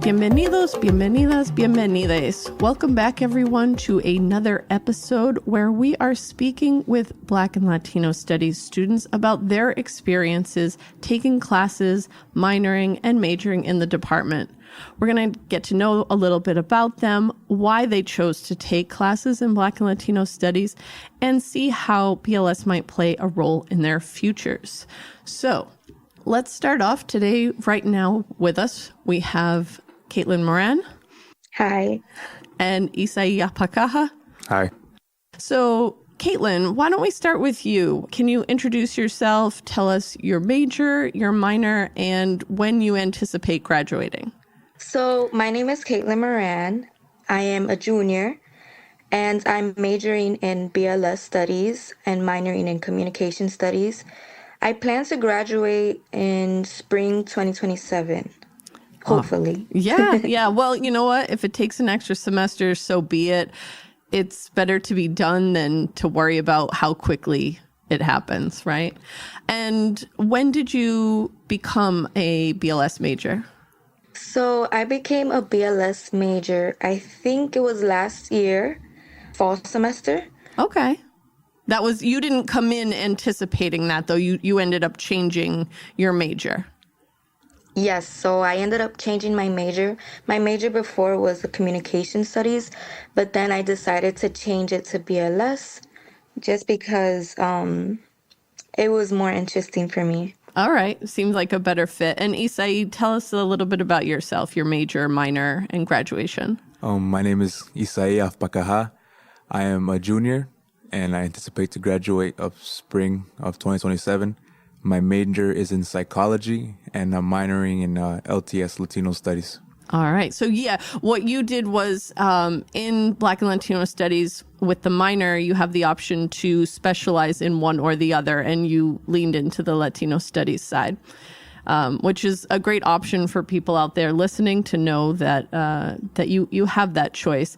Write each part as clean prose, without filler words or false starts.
Bienvenidos, bienvenidas, bienvenides. Welcome back, everyone, to another episode where we are speaking with Black and Latino Studies students about their experiences taking classes, minoring, and majoring in the department. We're going to get to know a little bit about them, why they chose to take classes in Black and Latino Studies, and see how BLS might play a role in their futures. So let's start off today. Right now with us, we have Kaitlyn Moran. Hi. And Isai Ajpacaja. Hi. So, Kaitlyn, why don't we start with you? Can you introduce yourself, tell us your major, your minor, and when you anticipate graduating? So, my name is Kaitlyn Moran. I am a junior, and I'm majoring in BLS Studies and minoring in Communication Studies. I plan to graduate in spring 2027. Hopefully. Yeah. Well, you know what? If it takes an extra semester, so be it. It's better to be done than to worry about how quickly it happens, right? And when did you become a BLS major? So I became a BLS major, I think it was last year, fall semester. Okay. You didn't come in anticipating that, though. You ended up changing your major. Yes, so I ended up changing my major. My major before was the Communication Studies, but then I decided to change it to BLS just because it was more interesting for me. All right. Seems like a better fit. And Isai, tell us a little bit about yourself, your major, minor, and graduation. My name is Isai Ajpacaja. I am a junior, and I anticipate to graduate of spring of 2027. My major is in psychology, and I'm minoring in LTS, Latino Studies. All right. So, what you did was in Black and Latino Studies with the minor, you have the option to specialize in one or the other, and you leaned into the Latino Studies side, which is a great option for people out there listening to know that you have that choice.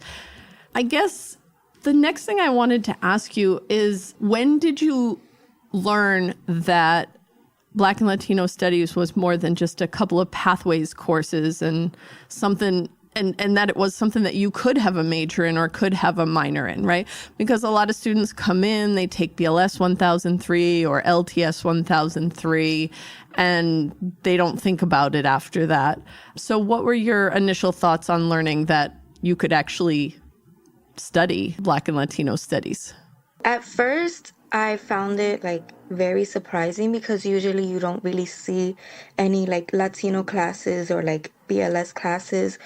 I guess the next thing I wanted to ask you is, when did you learn that Black and Latino Studies was more than just a couple of pathways courses and something, and that it was something that you could have a major in or could have a minor in, right? Because a lot of students come in, they take BLS 1003 or LTS 1003, and they don't think about it after that. So what were your initial thoughts on learning that you could actually study Black and Latino Studies? At first, I found it very surprising because usually you don't really see any Latino classes or BLS classes.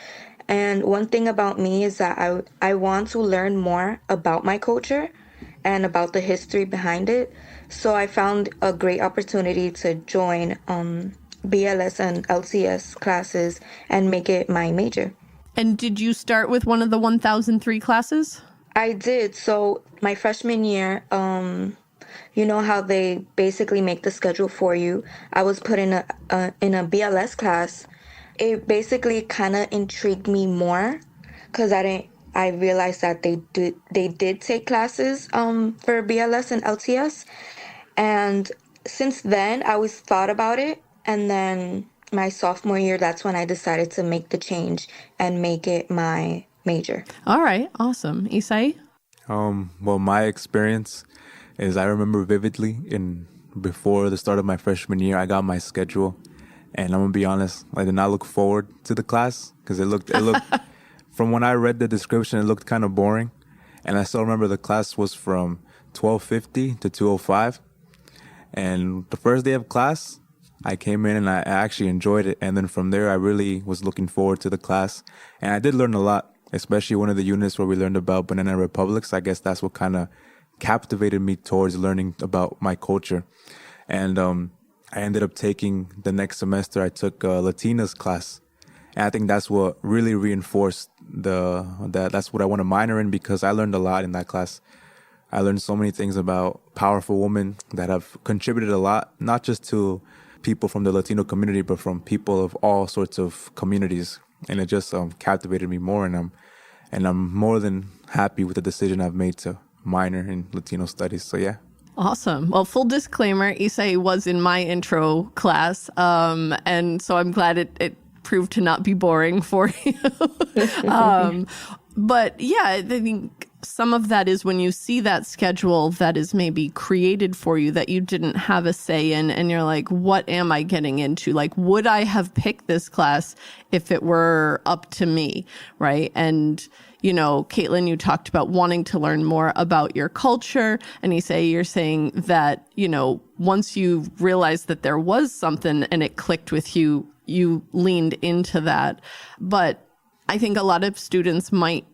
And one thing about me is that I want to learn more about my culture and about the history behind it. So I found a great opportunity to join BLS and LTS classes and make it my major. And did you start with one of the 1003 classes? I did. So my freshman year, you know how they basically make the schedule for you. I was put in a BLS class. It basically kind of intrigued me more because I realized that they did take classes for BLS and LTS. And since then, I always thought about it. And then my sophomore year, that's when I decided to make the change and make it my major. All right. Awesome. Isai? Well, my experience is I remember vividly before the start of my freshman year, I got my schedule, and I'm gonna be honest, I did not look forward to the class because it looked from when I read the description, it looked kind of boring, and I still remember the class was from 12:50 to 2:05, and the first day of class, I came in and I actually enjoyed it, and then from there, I really was looking forward to the class, and I did learn a lot, especially one of the units where we learned about banana republics. I guess that's what kind of captivated me towards learning about my culture. And I ended up taking the next semester, I took a Latinas class. And I think that's what really reinforced that's what I want to minor in, because I learned a lot in that class. I learned so many things about powerful women that have contributed a lot, not just to people from the Latino community, but from people of all sorts of communities. And it just captivated me more, and I'm more than happy with the decision I've made to minor in Latino studies. So yeah. Awesome. Well, full disclaimer, Isai was in my intro class. And so I'm glad it proved to not be boring for you. But yeah, I think some of that is when you see that schedule that is maybe created for you that you didn't have a say in, and you're like, what am I getting into? Like, would I have picked this class if it were up to me, right? And, you know, Kaitlyn, you talked about wanting to learn more about your culture, and you're saying that, you know, once you realized that there was something and it clicked with you, you leaned into that. But I think a lot of students might,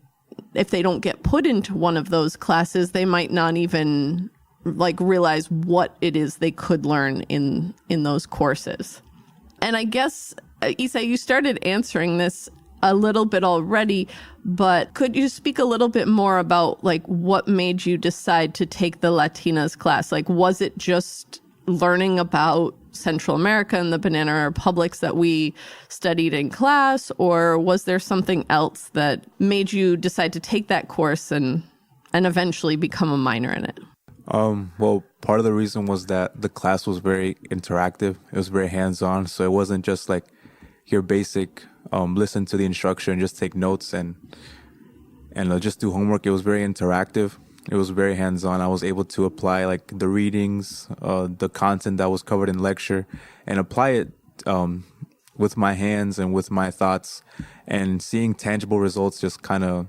if they don't get put into one of those classes, they might not even like realize what it is they could learn in those courses. And I guess, Isai, you started answering this a little bit already, but could you speak a little bit more about like what made you decide to take the Latinas class? Like, was it just learning about Central America and the Banana Republics that we studied in class, or was there something else that made you decide to take that course and eventually become a minor in it? Well, part of the reason was that the class was very interactive. It was very hands-on, so it wasn't just like your basic listen to the instruction, just take notes and just do homework. It was very interactive. It was very hands-on. I was able to apply like the readings, the content that was covered in lecture, and apply it with my hands and with my thoughts. And seeing tangible results just kind of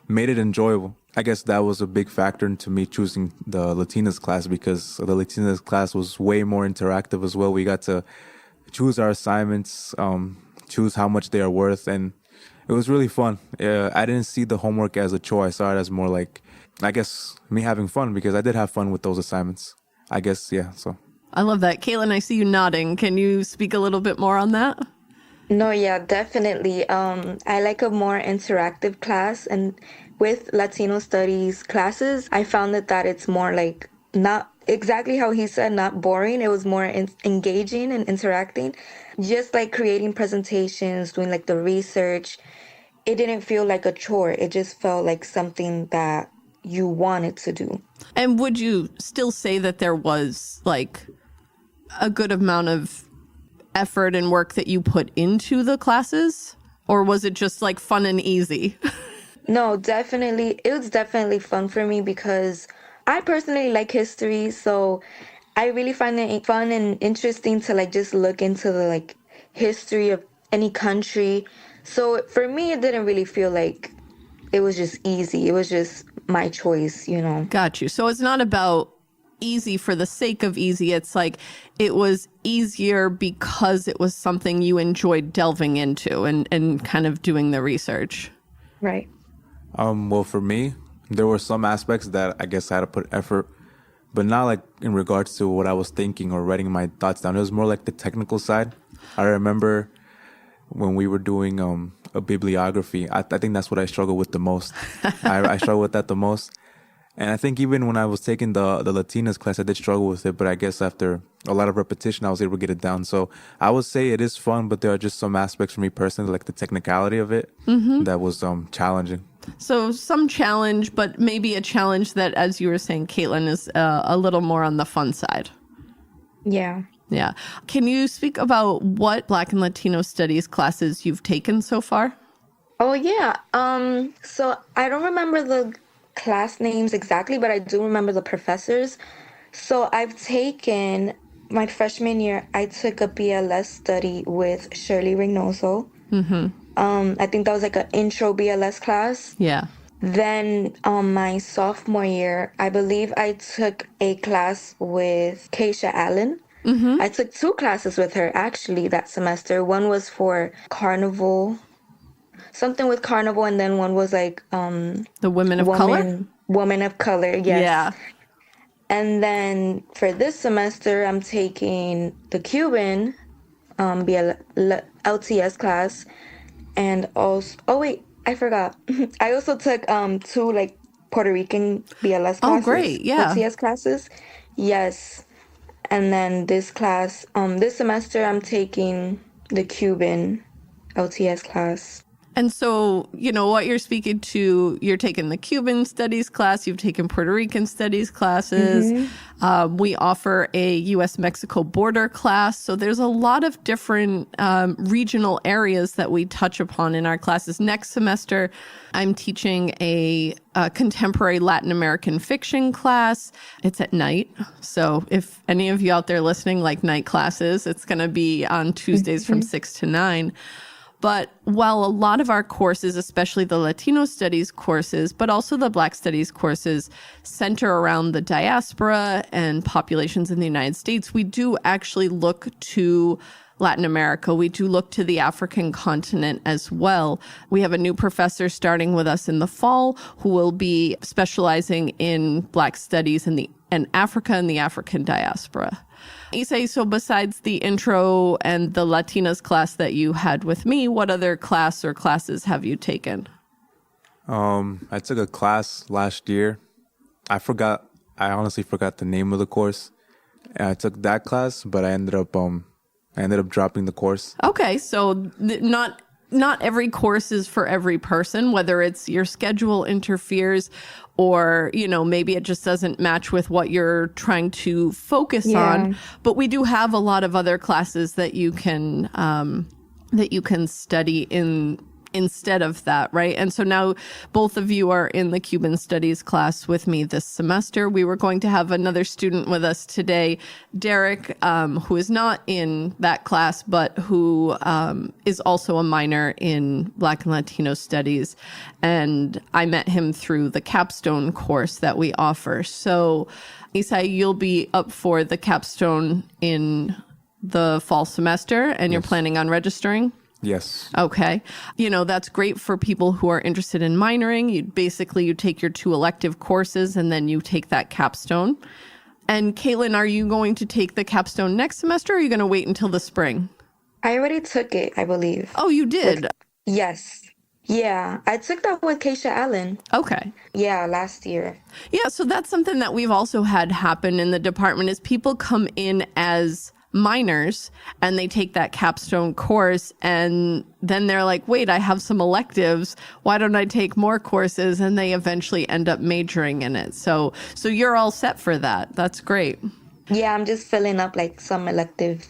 made it enjoyable. I guess that was a big factor into me choosing the Latinas class, because the Latinas class was way more interactive as well. We got to choose our assignments, choose how much they are worth, and it was really fun. I didn't see the homework as a chore. I saw it as more like, I guess, me having fun, because I did have fun with those assignments. I guess, yeah, so. I love that. Kaitlyn, I see you nodding. Can you speak a little bit more on that? No, yeah, definitely. I like a more interactive class, and with Latino studies classes, I found that it's more like not exactly how he said, not boring. It was more engaging and interacting, just like creating presentations, doing like the research. It didn't feel like a chore. It just felt like something that you wanted to do. And would you still say that there was like a good amount of effort and work that you put into the classes? Or was it just like fun and easy? No, definitely. It was definitely fun for me because I personally like history. So I really find it fun and interesting to like just look into the like history of any country. So for me, it didn't really feel like it was just easy. It was just my choice, you know. Got you. So it's not about easy for the sake of easy. It's like it was easier because it was something you enjoyed delving into and kind of doing the research. Right. Well, for me, there were some aspects that I guess I had to put effort, but not like in regards to what I was thinking or writing my thoughts down. It was more like the technical side. I remember when we were doing a bibliography, I think that's what I struggled with the most. I struggled with that the most. And I think even when I was taking the Latinas class, I did struggle with it. But I guess after a lot of repetition, I was able to get it down. So I would say it is fun, but there are just some aspects for me personally, like the technicality of it, that was challenging. So some challenge, but maybe a challenge that, as you were saying, Kaitlyn, is a little more on the fun side. Yeah. Yeah. Can you speak about what Black and Latino Studies classes you've taken so far? Oh, yeah. So I don't remember the class names exactly, but I do remember the professors. So I've taken, my freshman year, I took a BLS study with Shirley Reynoso. I think that was like an intro BLS class. Yeah. Then my sophomore year, I believe I took a class with Keisha Allen. I took 2 classes with her actually that semester. One was for carnival, something with carnival, and then one was like The women of color? Woman of color, yes. Yeah. And then for this semester, I'm taking the Cuban LTS class, and also, oh wait, I forgot. I also took 2 like Puerto Rican BLS classes. Oh, great, yeah. LTS classes, yes. And then this class, this semester, I'm taking the Cuban LTS class. And so, what you're speaking to, you're taking the Cuban studies class, you've taken Puerto Rican studies classes. We offer a U.S.-Mexico border class. So there's a lot of different regional areas that we touch upon in our classes. Next semester, I'm teaching a contemporary Latin American fiction class. It's at night. So if any of you out there listening like night classes, it's going to be on Tuesdays from 6 to 9. But while a lot of our courses, especially the Latino studies courses, but also the Black studies courses, center around the diaspora and populations in the United States, we do actually look to Latin America. We do look to the African continent as well. We have a new professor starting with us in the fall who will be specializing in Black studies and Africa and the African diaspora. Isai, so besides the intro and the Latinas class that you had with me, what other class or classes have you taken? I took a class last year. I honestly forgot the name of the course. I took that class, but I ended up dropping the course. Okay, so not every course is for every person, whether it's your schedule interferes or, maybe it just doesn't match with what you're trying to focus on. But we do have a lot of other classes that you can study instead of that, right? And so now both of you are in the Cuban Studies class with me this semester. We were going to have another student with us today, Derek, who is not in that class, but who is also a minor in Black and Latino Studies. And I met him through the capstone course that we offer. So, Isai, you'll be up for the capstone in the fall semester, and you're planning on registering? Yes. Okay. That's great for people who are interested in minoring. You take your 2 elective courses and then you take that capstone. And Kaitlyn, are you going to take the capstone next semester or are you going to wait until the spring? I already took it, I believe. Oh, you did? Yes. Yeah, I took that with Keisha Allen. Okay. Yeah, last year. Yeah, so that's something that we've also had happen in the department is people come in as minors and they take that capstone course and then they're like, wait, I have some electives. Why don't I take more courses? And they eventually end up majoring in it. So you're all set for that. That's great. Yeah, I'm just filling up like some elective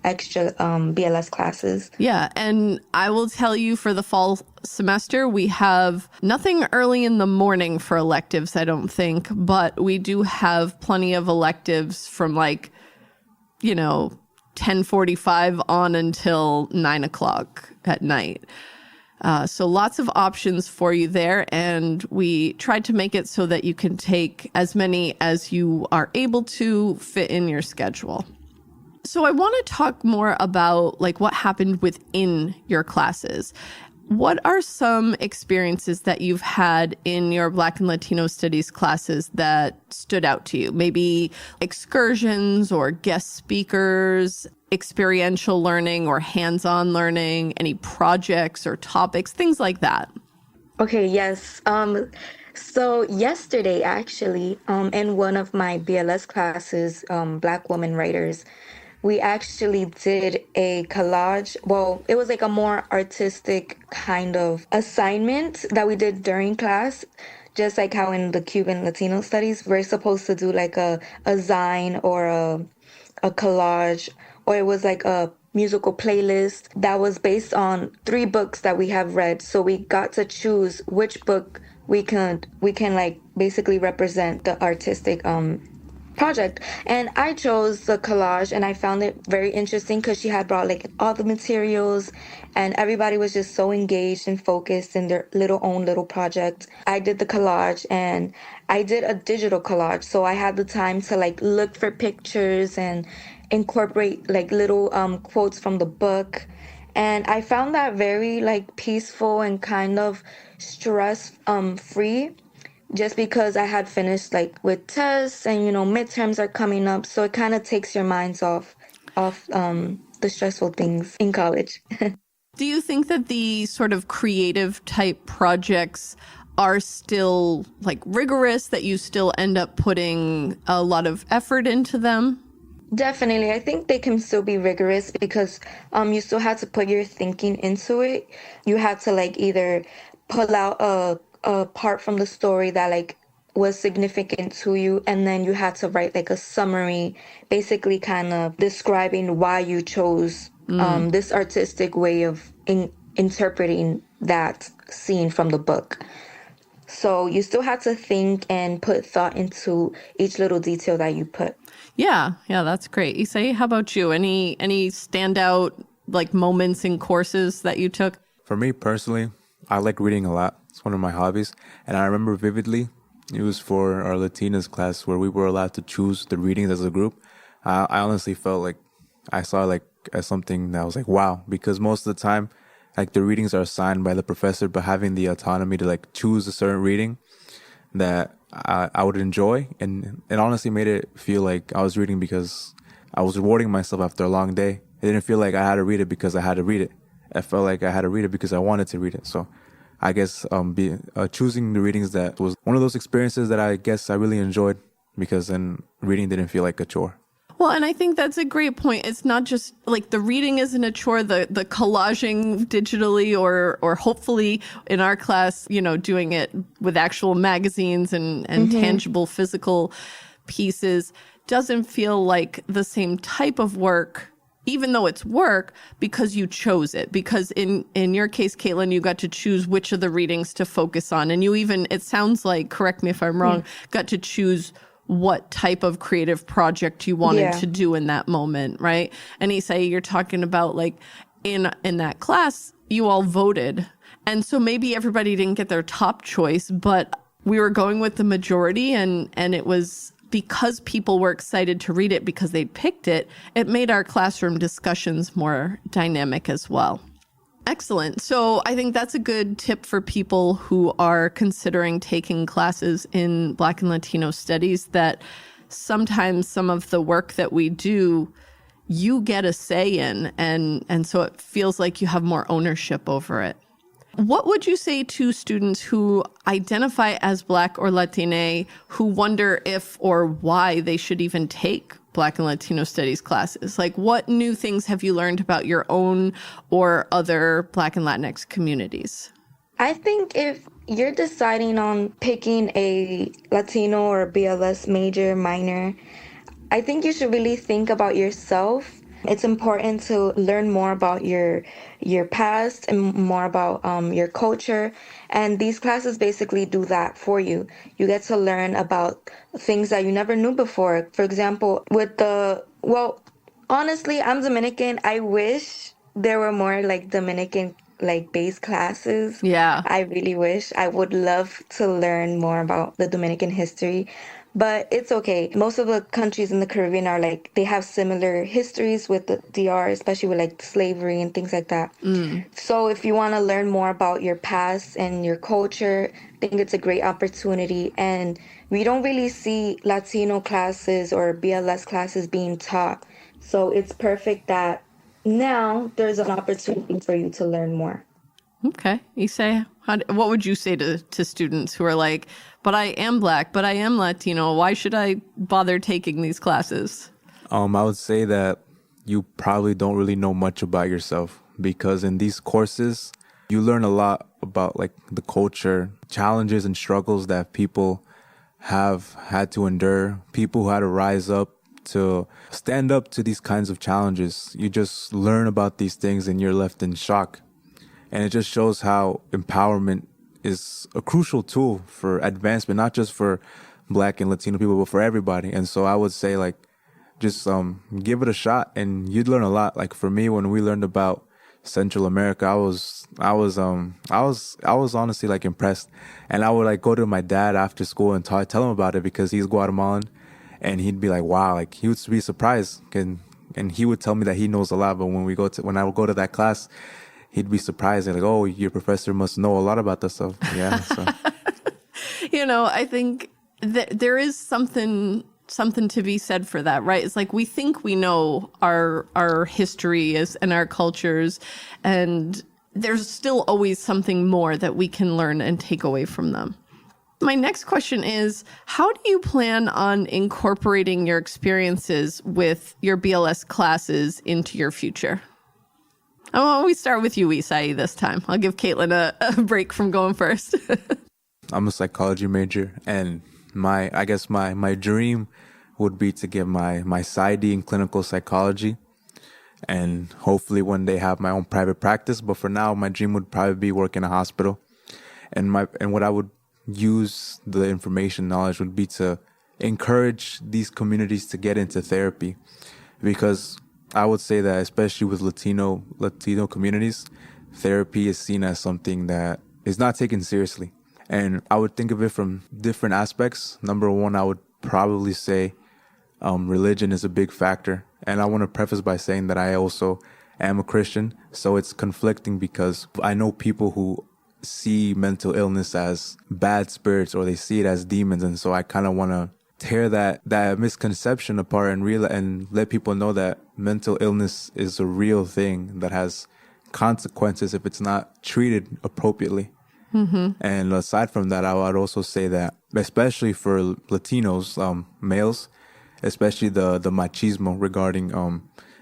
extra BLS classes. Yeah, and I will tell you for the fall semester, we have nothing early in the morning for electives, I don't think, but we do have plenty of electives from 10:45 on until 9 o'clock at night. So lots of options for you there. And we tried to make it so that you can take as many as you are able to fit in your schedule. So I want to talk more about what happened within your classes. What are some experiences that you've had in your Black and Latino Studies classes that stood out to you? Maybe excursions or guest speakers, experiential learning or hands-on learning, any projects or topics, things like that. Okay, yes. So yesterday, actually, in one of my BLS classes, Black Women Writers, we actually did a collage. Well, it was a more artistic kind of assignment that we did during class. Just like how in the Cuban Latino studies, we're supposed to do a zine or a collage, or it was a musical playlist that was based on 3 books that we have read. So we got to choose which book we can basically represent the artistic project. And I chose the collage, and I found it very interesting because she had brought all the materials and everybody was just so engaged and focused in their own little project. I did the collage and I did a digital collage, so I had the time to look for pictures and incorporate little quotes from the book. And I found that very peaceful and kind of stress free, just because I had finished with tests and midterms are coming up, so it kind of takes your minds off the stressful things in college. Do you think that the sort of creative type projects are still rigorous, that you still end up putting a lot of effort into them? Definitely. I think they can still be rigorous because you still have to put your thinking into it. You have to like either pull out a part from the story that like was significant to you, and then you had to write like a summary, basically kind of describing why you chose this artistic way of interpreting that scene from the book. So you still have to think and put thought into each little detail that you put. Yeah, that's great. Isai, how about you? Any standout like moments in courses that you took? For me personally, I like reading a lot. It's one of my hobbies. And I remember vividly, it was for our Latinas class where we were allowed to choose the readings as a group. I honestly felt like I saw like as something that was like, wow, because most of the time, like the readings are assigned by the professor, but having the autonomy to like choose a certain reading that I would enjoy, and it honestly made it feel like I was reading because I was rewarding myself after a long day. It didn't feel like I had to read it because I had to read it. I felt like I had to read it because I wanted to read it. So I guess choosing the readings, that was one of those experiences that I guess I really enjoyed, because then reading didn't feel like a chore. Well, and I think that's a great point. It's not just like the reading isn't a chore, the collaging digitally or hopefully in our class, doing it with actual magazines and tangible physical pieces doesn't feel like the same type of work, even though it's work, because you chose it. Because in your case, Kaitlyn, you got to choose which of the readings to focus on. And you even, it sounds like, correct me if I'm wrong, got to choose what type of creative project you wanted to do in that moment, right? And Isai, you're talking about like in that class, you all voted. And so maybe everybody didn't get their top choice, but we were going with the majority, and it was because people were excited to read it because they'd picked it, it made our classroom discussions more dynamic as well. Excellent. So I think that's a good tip for people who are considering taking classes in Black and Latino Studies, that sometimes some of the work that we do, you get a say in, and so it feels like you have more ownership over it. What would you say to students who identify as Black or Latina who wonder if or why they should even take Black and Latino Studies classes? Like, what new things have you learned about your own or other Black and Latinx communities? I think if you're deciding on picking a Latino or BLS major, minor, I think you should really think about yourself. It's important to learn more about your past and more about your culture. And these classes basically do that for you. You get to learn about things that you never knew before. For example, honestly, I'm Dominican. I wish there were more like Dominican like base classes. Yeah. I really wish. I would love to learn more about the Dominican history. But it's okay. Most of the countries in the Caribbean are like, they have similar histories with the DR, especially with like slavery and things like that. So if you want to learn more about your past and your culture, I think it's a great opportunity. And we don't really see Latino classes or BLS classes being taught. So it's perfect that now there's an opportunity for you to learn more. Okay. Isai, what would you say to students who are like, but I am Black, but I am Latino, why should I bother taking these classes? I would say that you probably don't really know much about yourself, because in these courses, you learn a lot about like the culture, challenges and struggles that people have had to endure, people who had to rise up to stand up to these kinds of challenges. You just learn about these things and you're left in shock. And it just shows how empowerment is a crucial tool for advancement, not just for Black and Latino people, but for everybody. And so I would say, like, just give it a shot, and you'd learn a lot. Like for me, when we learned about Central America, I was honestly like impressed, and I would like go to my dad after school and tell him about it, because he's Guatemalan, and he'd be like, wow, like he would be surprised, and he would tell me that he knows a lot. But when I would go to that class, he'd be surprised and like, oh, your professor must know a lot about this stuff. Yeah. So. I think that there is something to be said for that, right? It's like we think we know our history and our cultures, and there's still always something more that we can learn and take away from them. My next question is, how do you plan on incorporating your experiences with your BLS classes into your future? Oh, we start with you, Isai, this time. I'll give Kaitlyn a break from going first. I'm a psychology major, and I guess my dream would be to get my PsyD in clinical psychology, and hopefully one day have my own private practice. But for now, my dream would probably be work in a hospital, and what I would use the information knowledge would be to encourage these communities to get into therapy, because I would say that especially with Latino communities, therapy is seen as something that is not taken seriously. And I would think of it from different aspects. Number one, I would probably say religion is a big factor. And I want to preface by saying that I also am a Christian. So it's conflicting because I know people who see mental illness as bad spirits, or they see it as demons. And so I kind of want to tear that misconception apart and let people know that mental illness is a real thing that has consequences if it's not treated appropriately. Mm-hmm. And aside from that, I would also say that, especially for Latinos, males, especially the machismo regarding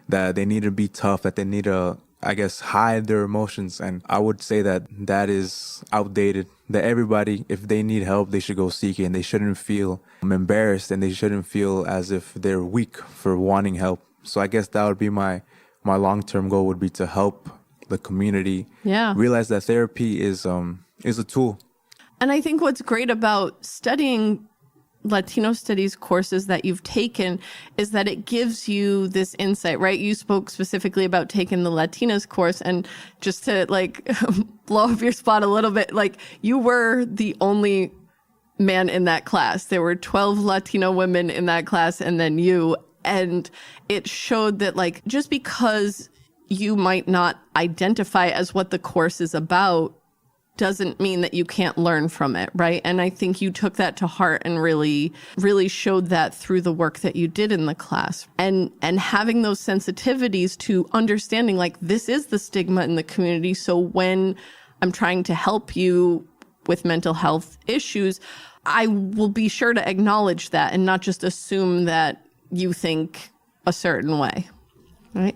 that they need to be tough, that they need to, I guess, hide their emotions. And I would say that is outdated, that everybody, if they need help, they should go seek it, and they shouldn't feel embarrassed, and they shouldn't feel as if they're weak for wanting help. So I guess that would be my long-term goal, would be to help the community realize that therapy is a tool. And I think what's great about studying Latino studies courses that you've taken is that it gives you this insight, right? You spoke specifically about taking the Latinas course, and just to like blow up your spot a little bit, like you were the only man in that class. There were 12 Latino women in that class, and then you. And it showed that like just because you might not identify as what the course is about doesn't mean that you can't learn from it, right? And I think you took that to heart and really, really showed that through the work that you did in the class. And having those sensitivities to understanding, like, this is the stigma in the community. So when I'm trying to help you with mental health issues, I will be sure to acknowledge that and not just assume that you think a certain way, right?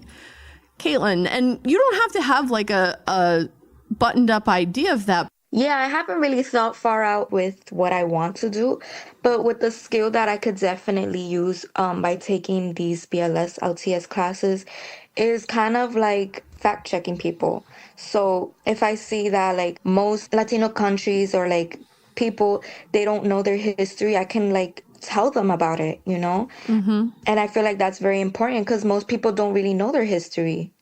Kaitlyn, and you don't have to have like a buttoned up idea of that. Yeah, I haven't really thought far out with what I want to do, but with the skill that I could definitely use by taking these BLS LTS classes is kind of like fact checking people. So if I see that like most Latino countries or like people, they don't know their history, I can like tell them about it, you know? Mm-hmm. And I feel like that's very important because most people don't really know their history.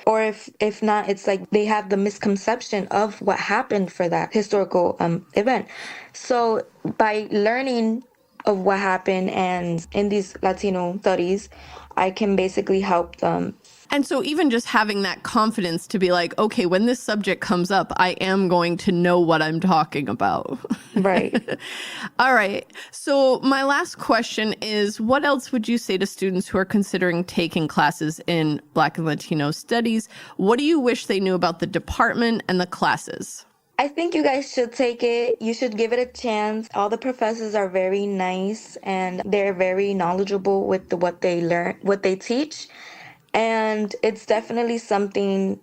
Or if not, it's like they have the misconception of what happened for that historical event. So by learning of what happened and in these Latino studies, I can basically help them. And so even just having that confidence to be like, okay, when this subject comes up, I am going to know what I'm talking about. Right. All right. So my last question is, what else would you say to students who are considering taking classes in Black and Latino Studies? What do you wish they knew about the department and the classes? I think you guys should take it. You should give it a chance. All the professors are very nice and they're very knowledgeable with what they learn, what they teach. And it's definitely something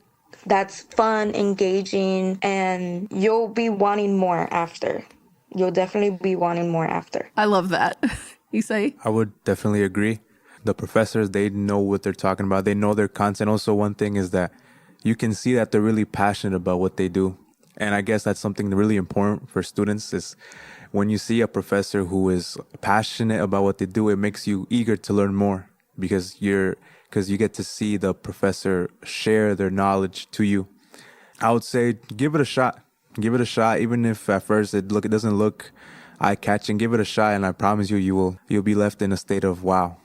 that's fun, engaging, and you'll be wanting more after. You'll definitely be wanting more after. I love that. Isai? I would definitely agree. The professors, they know what they're talking about. They know their content. Also, one thing is that you can see that they're really passionate about what they do. And I guess that's something really important for students is when you see a professor who is passionate about what they do, it makes you eager to learn more because you get to see the professor share their knowledge to you. I would say give it a shot. Give it a shot, even if at first it doesn't look eye-catching. Give it a shot, and I promise you'll be left in a state of wow.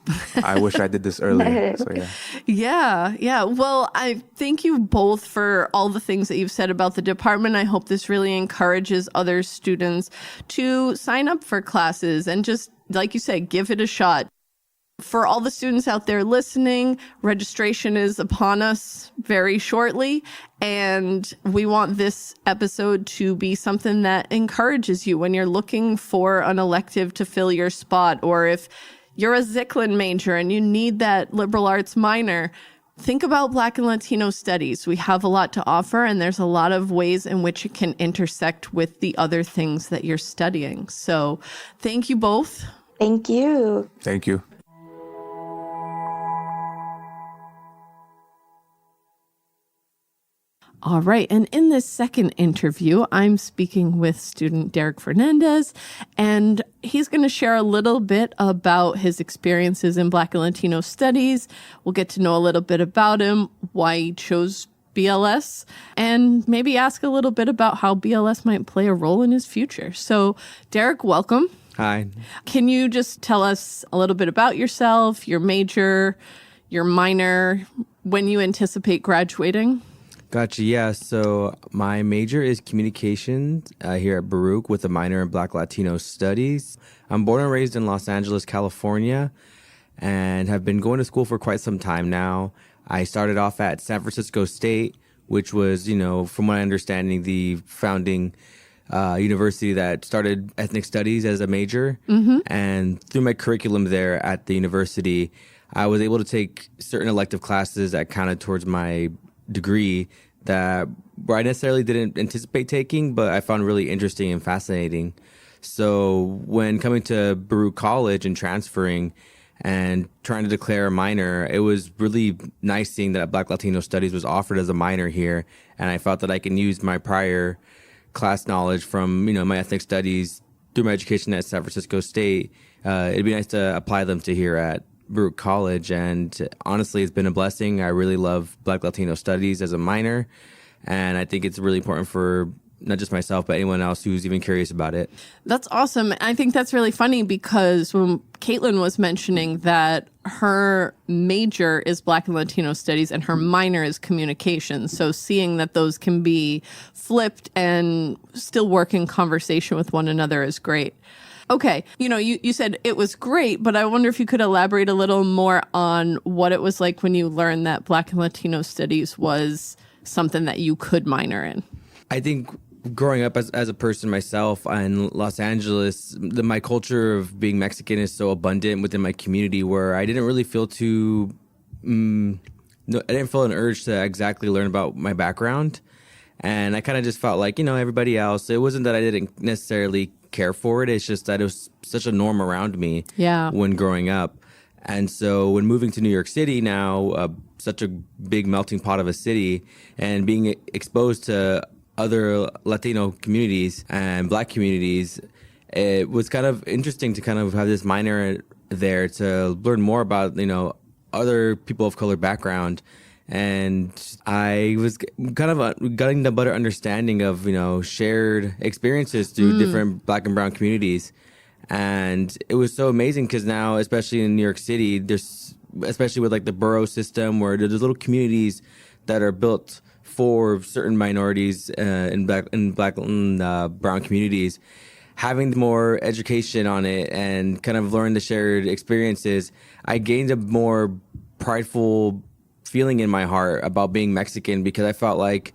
I wish I did this earlier. So Yeah. Well, I thank you both for all the things that you've said about the department. I hope this really encourages other students to sign up for classes and just, like you said, give it a shot. For all the students out there listening, registration is upon us very shortly. And we want this episode to be something that encourages you when you're looking for an elective to fill your spot, or if you're a Zicklin major and you need that liberal arts minor. Think about Black and Latino studies. We have a lot to offer, and there's a lot of ways in which it can intersect with the other things that you're studying. So thank you both. Thank you. Thank you. All right. And in this second interview, I'm speaking with student Derek Fernandez, and he's going to share a little bit about his experiences in Black and Latino studies. We'll get to know a little bit about him, why he chose BLS, and maybe ask a little bit about how BLS might play a role in his future. So, Derek, welcome. Hi. Can you just tell us a little bit about yourself, your major, your minor, when you anticipate graduating? Gotcha. Yeah. So my major is communications here at Baruch with a minor in Black Latino Studies. I'm born and raised in Los Angeles, California, and have been going to school for quite some time now. I started off at San Francisco State, which was, from my understanding, the founding university that started ethnic studies as a major. Mm-hmm. And through my curriculum there at the university, I was able to take certain elective classes that counted towards my degree that I necessarily didn't anticipate taking, but I found really interesting and fascinating. So when coming to Baruch College and transferring and trying to declare a minor, it was really nice seeing that Black Latino Studies was offered as a minor here. And I felt that I can use my prior class knowledge from, my ethnic studies through my education at San Francisco State. It'd be nice to apply them to here at Baruch College, and honestly, it's been a blessing. I really love Black Latino Studies as a minor, and I think it's really important for not just myself, but anyone else who's even curious about it. That's awesome. I think that's really funny because when Kaitlyn was mentioning that her major is Black and Latino Studies and her minor is communication, so seeing that those can be flipped and still work in conversation with one another is great. Okay. You said it was great, but I wonder if you could elaborate a little more on what it was like when you learned that Black and Latino Studies was something that you could minor in. I think growing up as a person myself in Los Angeles, my culture of being Mexican is so abundant within my community where I didn't really feel I didn't feel an urge to exactly learn about my background. And I kind of just felt like, everybody else, it wasn't that I didn't necessarily care for it. It's just that it was such a norm around me when growing up. And so when moving to New York City now, such a big melting pot of a city, and being exposed to other Latino communities and Black communities, it was kind of interesting to kind of have this minor there to learn more about, other people of color background. And I was kind of getting the better understanding of, shared experiences through different Black and brown communities. And it was so amazing because now, especially in New York City, there's, especially with like the borough system where there's little communities that are built for certain minorities in black and brown communities, having more education on it and kind of learn the shared experiences, I gained a more prideful feeling in my heart about being Mexican because I felt like,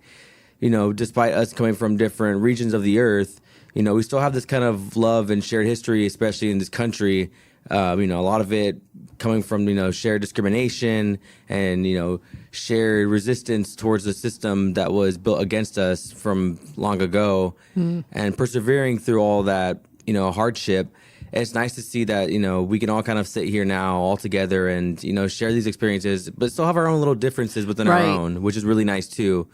despite us coming from different regions of the earth, we still have this kind of love and shared history, especially in this country. A lot of it coming from, shared discrimination and, shared resistance towards the system that was built against us from long ago and persevering through all that, hardship. And it's nice to see that, we can all kind of sit here now all together and, share these experiences, but still have our own little differences within our own, which is really nice too.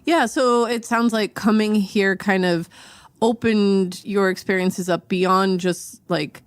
Yeah. So it sounds like coming here kind of opened your experiences up beyond just like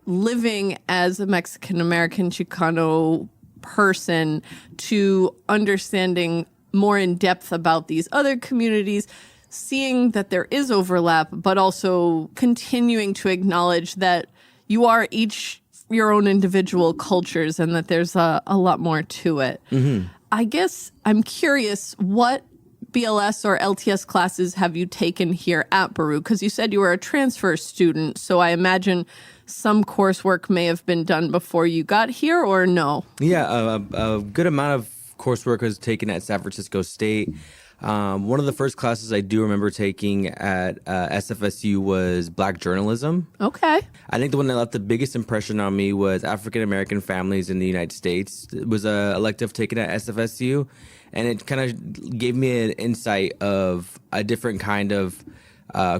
living as a Mexican American Chicano person to understanding more in depth about these other communities, seeing that there is overlap, but also continuing to acknowledge that you are each your own individual cultures and that there's a lot more to it. Mm-hmm. I guess I'm curious, what BLS or LTS classes have you taken here at Baruch? Because you said you were a transfer student, so I imagine some coursework may have been done before you got here, or no? Yeah, a good amount of coursework was taken at San Francisco State. One of the first classes I do remember taking at SFSU was Black journalism. Okay. I think the one that left the biggest impression on me was African American families in the United States. It was a elective taken at SFSU, and it kind of gave me an insight of a different kind of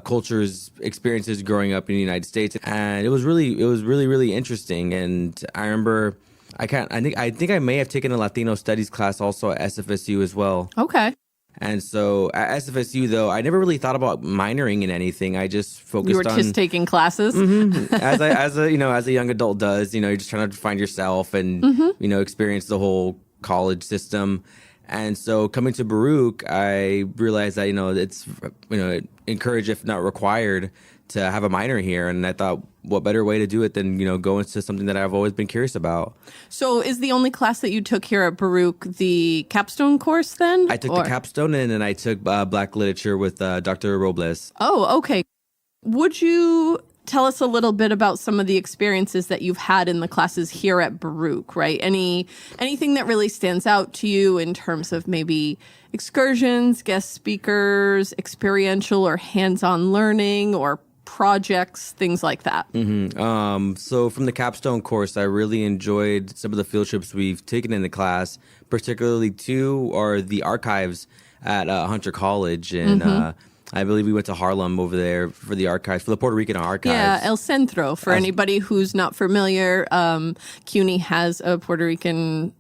cultures, experiences growing up in the United States, and it was really interesting. And I remember, I think I may have taken a Latino studies class also at SFSU as well. Okay. And so at SFSU, though, I never really thought about minoring in anything. I just focused on... You were just taking classes? Mm-hmm. as a young adult does, you're just trying to find yourself and, experience the whole college system. And so coming to Baruch, I realized that, it's, encouraged, if not required, to have a minor here. And I thought, what better way to do it than, go into something that I've always been curious about. So is the only class that you took here at Baruch the capstone course then? I took the capstone and I took Black literature with Dr. Robles. Oh, okay. Would you tell us a little bit about some of the experiences that you've had in the classes here at Baruch, right? Anything that really stands out to you in terms of maybe excursions, guest speakers, experiential or hands-on learning, or projects, things like that? Mm-hmm. So from the capstone course, I really enjoyed some of the field trips we've taken in the class, particularly two are the archives at Hunter College. And I believe we went to Harlem over there for the archives, for the Puerto Rican archives. Yeah, El Centro. For anybody who's not familiar, CUNY has a Puerto Rican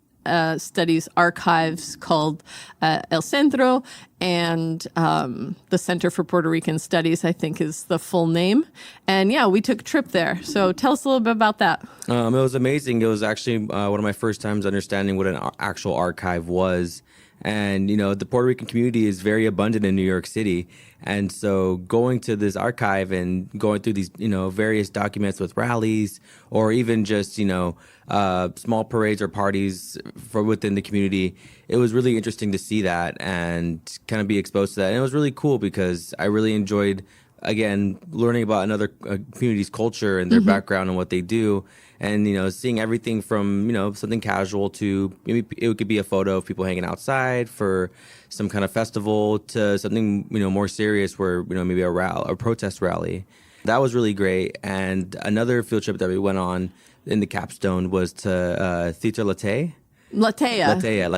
studies archives called El Centro, and the Center for Puerto Rican Studies, I think, is the full name. And yeah, we took a trip there. So tell us a little bit about that. It was amazing. It was actually one of my first times understanding what an actual archive was. And, the Puerto Rican community is very abundant in New York City. And so going to this archive and going through these, various documents with rallies or even just, small parades or parties for within the community, it was really interesting to see that and kind of be exposed to that. And it was really cool because I really enjoyed, again, learning about another community's culture and their background and what they do. And, seeing everything from, something casual to maybe it could be a photo of people hanging outside for some kind of festival to something, more serious where, maybe a protest rally. That was really great. And another field trip that we went on in the capstone was to Theater Latte. Latea.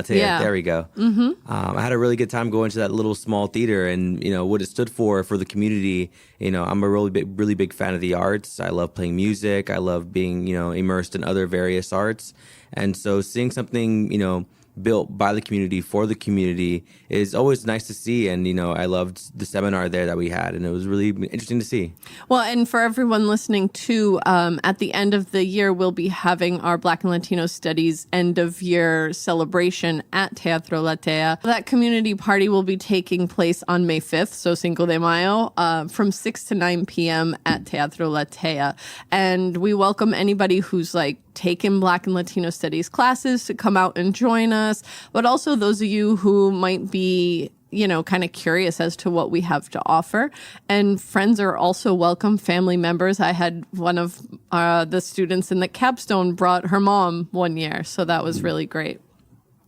Yeah. There we go. Mm-hmm. I had a really good time going to that little small theater, and what it stood for the community. I'm a really big fan of the arts. I love playing music. I love being immersed in other various arts, and so seeing something built by the community for the community is always nice to see. And I loved the seminar there that we had, and it was really interesting to see. Well, and for everyone listening too, at the end of the year, we'll be having our Black and Latino Studies end of year celebration at Teatro Latea. That community party will be taking place on May 5th, so Cinco de Mayo, from 6 to 9 p.m. at Teatro Latea. And we welcome anybody who's taken Black and Latino Studies classes to come out and join us, but also those of you who might be, kind of curious as to what we have to offer. And friends are also welcome, family members. I had one of the students in the capstone brought her mom one year, so that was really great.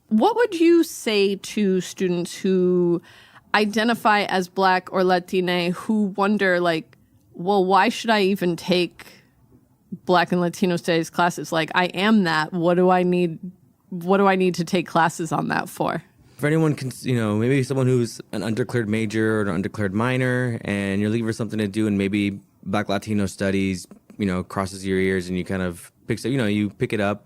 What would you say to students who identify as Black or Latina who wonder, well, why should I even take Black and Latino Studies classes? I am that. What do I need to take classes on that for? For anyone, maybe someone who's an undeclared major or an undeclared minor, and you're looking for something to do, and maybe Black Latino Studies, crosses your ears, and you kind of you pick it up.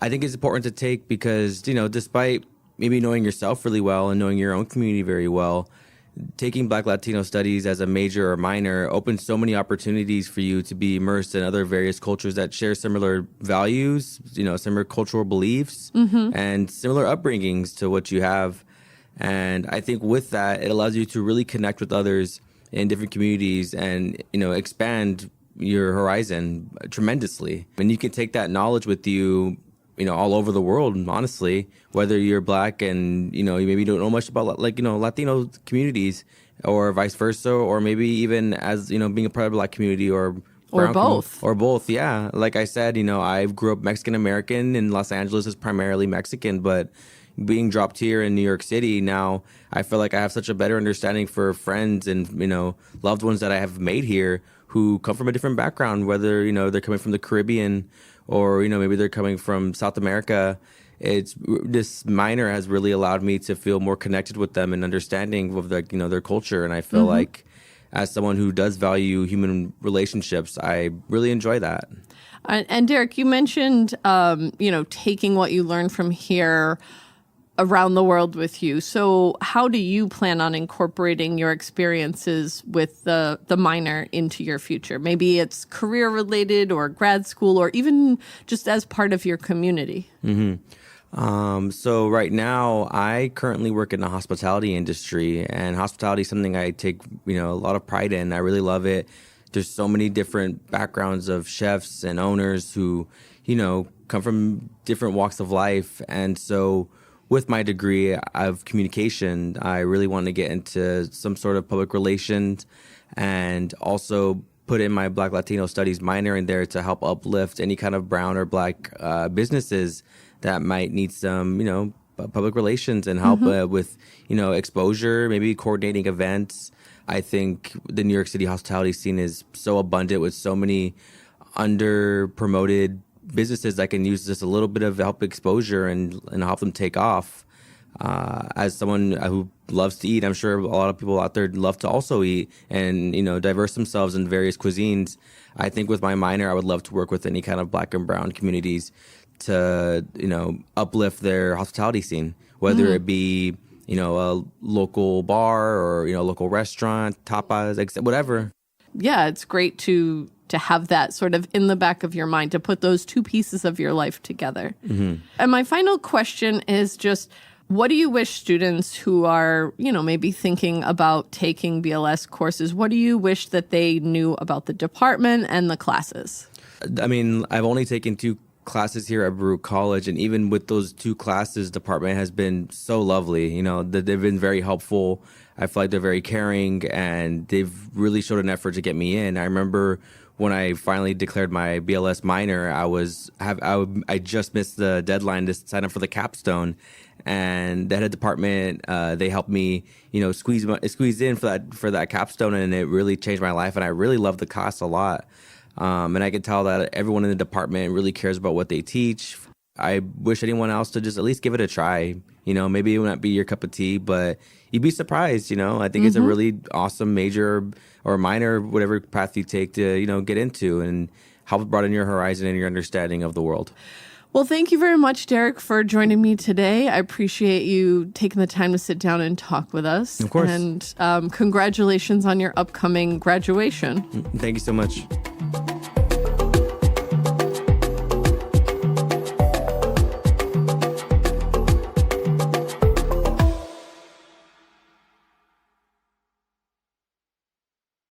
I think it's important to take because, despite maybe knowing yourself really well and knowing your own community very well, taking Black Latino Studies as a major or minor opens so many opportunities for you to be immersed in other various cultures that share similar values, similar cultural beliefs and similar upbringings to what you have. And I think with that, it allows you to really connect with others in different communities and, expand your horizon tremendously. And you can take that knowledge with you, all over the world, honestly, whether you're Black and, you maybe don't know much about Latino communities or vice versa, or maybe even as, being a part of the Black community or Or brown both. Or both, yeah. Like I said, I grew up Mexican American, and Los Angeles is primarily Mexican, but being dropped here in New York City now, I feel like I have such a better understanding for friends and, loved ones that I have made here who come from a different background, whether, they're coming from the Caribbean or, maybe they're coming from South America. This minor has really allowed me to feel more connected with them and understanding of their culture. And I feel like as someone who does value human relationships, I really enjoy that. And Derek, you mentioned, taking what you learned from here around the world with you. So how do you plan on incorporating your experiences with the minor into your future? Maybe it's career related or grad school or even just as part of your community. So right now, I currently work in the hospitality industry, and hospitality is something I take, a lot of pride in. I really love it. There's so many different backgrounds of chefs and owners who, come from different walks of life. And so with my degree of communication, I really want to get into some sort of public relations and also put in my Black Latino Studies minor in there to help uplift any kind of brown or Black businesses that might need some, public relations and help with, exposure, maybe coordinating events. I think the New York City hospitality scene is so abundant with so many under-promoted businesses that can use just a little bit of help exposure and help them take off. As someone who loves to eat, I'm sure a lot of people out there love to also eat and, diverse themselves in various cuisines. I think with my minor, I would love to work with any kind of Black and brown communities to, uplift their hospitality scene, whether it be, a local bar or, local restaurant, tapas, whatever. Yeah, it's great to have that sort of in the back of your mind, to put those two pieces of your life together. And my final question is just, what do you wish students who are, maybe thinking about taking BLS courses, what do you wish that they knew about the department and the classes? I mean, I've only taken 2 classes here at Baruch College, and even with those 2 classes, department has been so lovely. They've been very helpful. I feel like they're very caring, and they've really showed an effort to get me in. I remember when I finally declared my BLS minor, I just missed the deadline to sign up for the capstone, and the head of department, they helped me, squeeze in for that capstone, and it really changed my life. And I really love the class a lot. And I can tell that everyone in the department really cares about what they teach. I wish anyone else to just at least give it a try. Maybe it will not be your cup of tea, but you'd be surprised. I think it's a really awesome major or minor, whatever path you take to, get into and help broaden your horizon and your understanding of the world. Well, thank you very much, Derek, for joining me today. I appreciate you taking the time to sit down and talk with us. Of course. And congratulations on your upcoming graduation. Thank you so much.